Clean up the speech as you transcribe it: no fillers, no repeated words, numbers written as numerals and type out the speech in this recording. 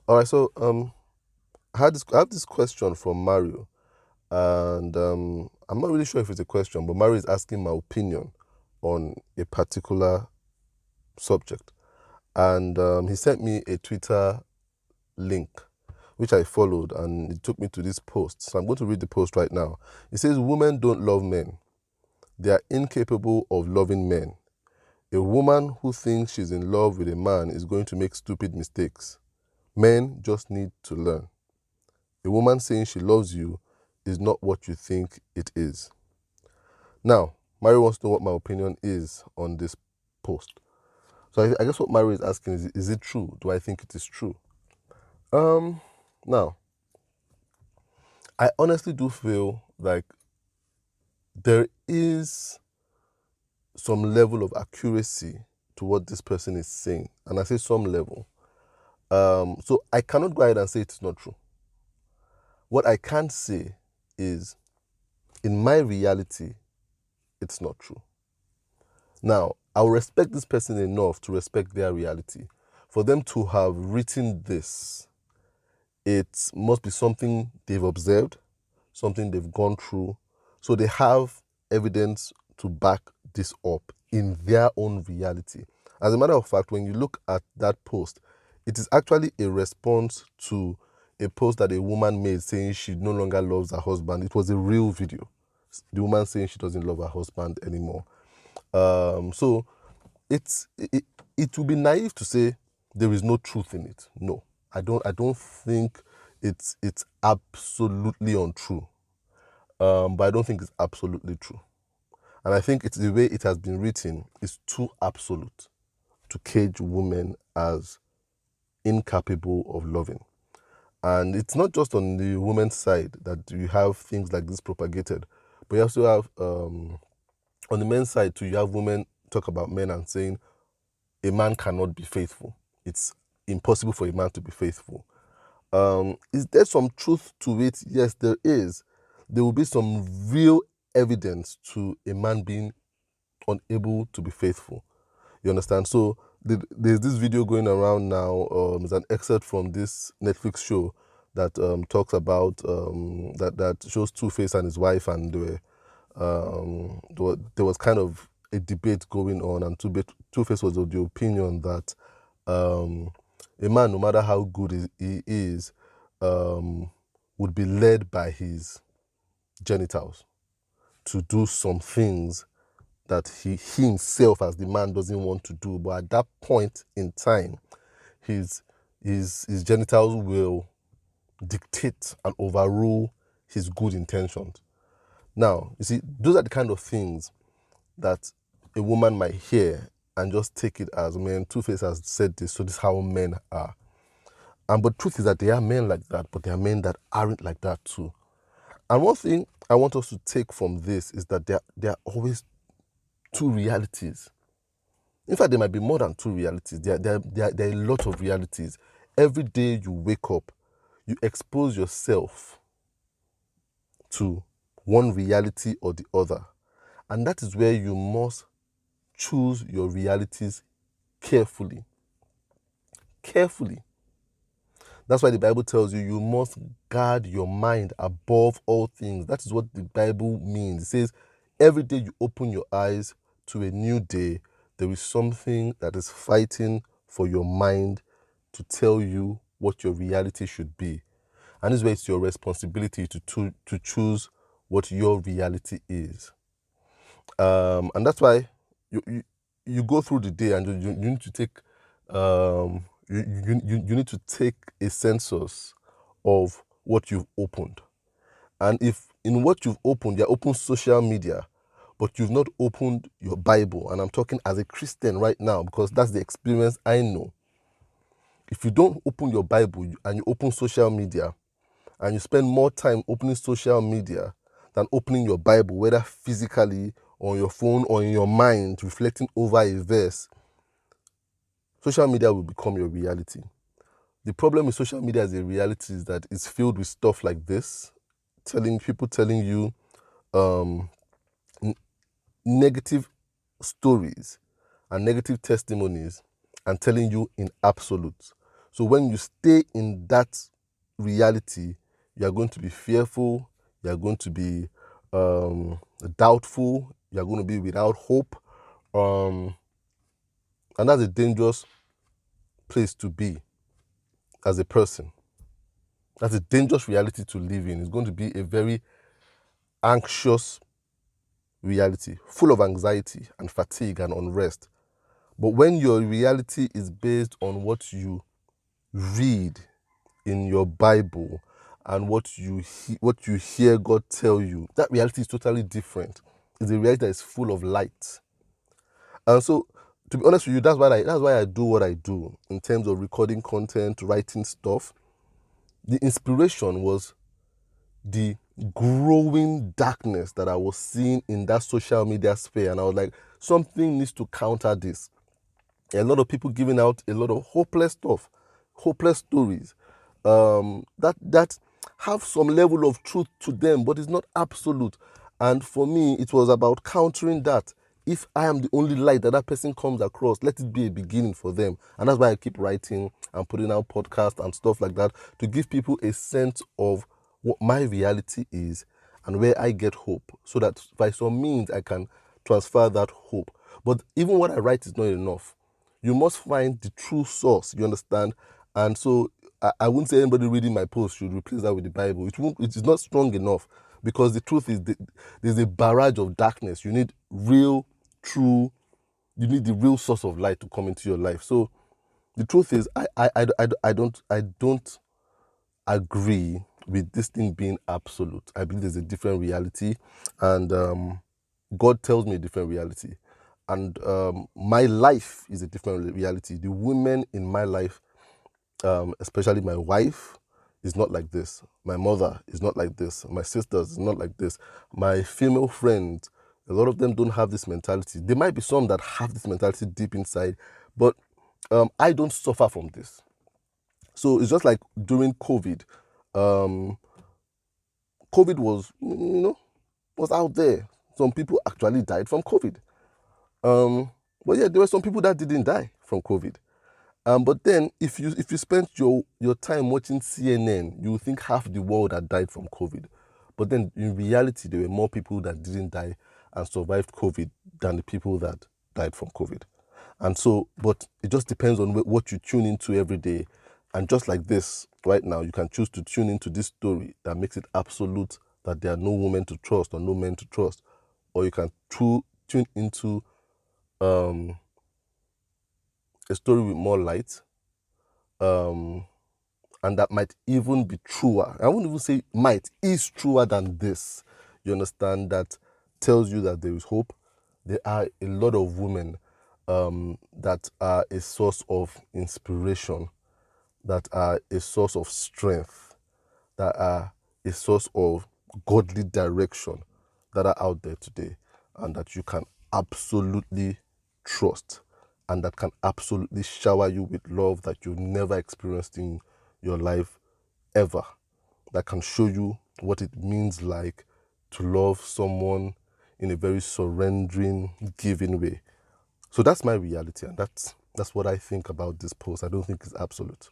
All right, so I have this question from Mario, and I'm not really sure if it's a question, but Mario is asking my opinion on a particular subject, and he sent me a Twitter link, which I followed, and it took me to this post. So I'm going to read the post right now. It says, "Women don't love men; they are incapable of loving men. A woman who thinks she's in love with a man is going to make stupid mistakes. Men just need to learn. A woman saying she loves you is not what you think it is." Now, Mario wants to know what my opinion is on this post. So I guess what Mario is asking is it true? Do I think it is true? Um, Now, I honestly do feel like there is some level of accuracy to what this person is saying. And I say some level. So I cannot go ahead and say it's not true. What I can say is, in my reality, it's not true. Now, I'll respect this person enough to respect their reality. For them to have written this, it must be something they've observed, something they've gone through. So they have evidence to back this up in their own reality. As a matter of fact, when you look at that post, it is actually a response to a post that a woman made saying she no longer loves her husband. It was a real video. The woman saying she doesn't love her husband anymore. So it it would be naive to say there is no truth in it. No, I don't think it's absolutely untrue. But I don't think it's absolutely true. And I think it's the way it has been written is too absolute to cage women as incapable of loving. And it's not just on the woman's side that you have things like this propagated, but you also have on the men's side too. You have women talk about men and saying a man cannot be faithful. It's impossible for a man to be faithful. Is there some truth to it? Yes, there is. There will be some real evidence to a man being unable to be faithful. You understand? So there's this video going around now. It's an excerpt from this Netflix show that talks about that shows Two-Face and his wife, and there was kind of a debate going on, and Two-Face was of the opinion that a man, no matter how good he is, would be led by his genitals to do some things that he himself as the man doesn't want to do. But at that point in time, his his genitals will dictate and overrule his good intentions. Now, you see, those are the kind of things that a woman might hear and just take it as, man, Two-Face has said this, so this is how men are. But truth is that there are men like that, but there are men that aren't like that too. And one thing I want us to take from this is that there are always two realities. In fact, there might be more than two realities. There are a lot of realities. Every day you wake up, you expose yourself to one reality or the other. And that is where you must choose your realities carefully. Carefully. That's why the Bible tells you you must guard your mind above all things. That is what the Bible means. It says, every day you open your eyes to a new day, there is something that is fighting for your mind to tell you what your reality should be. And this is where it's your responsibility to choose what your reality is. And that's why you go through the day, and you need to take you need to take a census of what you've opened. And if in what you've opened, you opened social media, but you've not opened your Bible, and I'm talking as a Christian right now because that's the experience I know. If you don't open your Bible and you open social media, and you spend more time opening social media than opening your Bible, whether physically or on your phone or in your mind, reflecting over a verse, social media will become your reality. The problem with social media as a reality is that it's filled with stuff like this, telling you um, negative stories and negative testimonies, and telling you in absolute. So when you stay in that reality, you are going to be fearful, you are going to be doubtful, you are going to be without hope. And that's a dangerous place to be as a person. That's a dangerous reality to live in. It's going to be a very anxious reality, full of anxiety and fatigue and unrest. But when your reality is based on what you read in your Bible and what you hear God tell you, that reality is totally different. It's a reality that is full of light. And so, to be honest with you, that's why I do what I do in terms of recording content, writing stuff. The inspiration was the growing darkness that I was seeing in that social media sphere, and I was like, something needs to counter this. A lot of people giving out a lot of hopeless stuff, hopeless stories, that have some level of truth to them, but it's not absolute. And for me, it was about countering that. If I am the only light that person comes across, let it be a beginning for them. And that's why I keep writing and putting out podcasts and stuff like that, to give people a sense of what my reality is and where I get hope, so that by some means I can transfer that hope. But even what I write is not enough. You must find the true source, you understand? And so I wouldn't say anybody reading my post should replace that with the Bible. It is not strong enough, because the truth is there's a barrage of darkness. You need you need the real source of light to come into your life. So the truth is, I don't agree with this thing being absolute. I believe there's a different reality, and God tells me a different reality. And my life is a different reality. The women in my life, especially my wife, is not like this. My mother is not like this. My sisters is not like this. My female friends, a lot of them don't have this mentality. There might be some that have this mentality deep inside, but I don't suffer from this. So it's just like during COVID. COVID was out there. Some people actually died from COVID. But yeah, there were some people that didn't die from COVID. But then if you spent your time watching CNN, you would think half the world had died from COVID. But then in reality, there were more people that didn't die and survived COVID than the people that died from COVID. And so, but it just depends on what you tune into every day. And just like this, right now, you can choose to tune into this story that makes it absolute that there are no women to trust or no men to trust. Or you can tune into a story with more light, and that might even be truer. I won't even say might, is truer than this. You understand? That tells you that there is hope. There are a lot of women that are a source of inspiration, that are a source of strength, that are a source of godly direction, that are out there today, and that you can absolutely trust, and that can absolutely shower you with love that you've never experienced in your life ever. That can show you what it means like to love someone in a very surrendering, giving way. So that's my reality, and that's what I think about this post. I don't think it's absolute.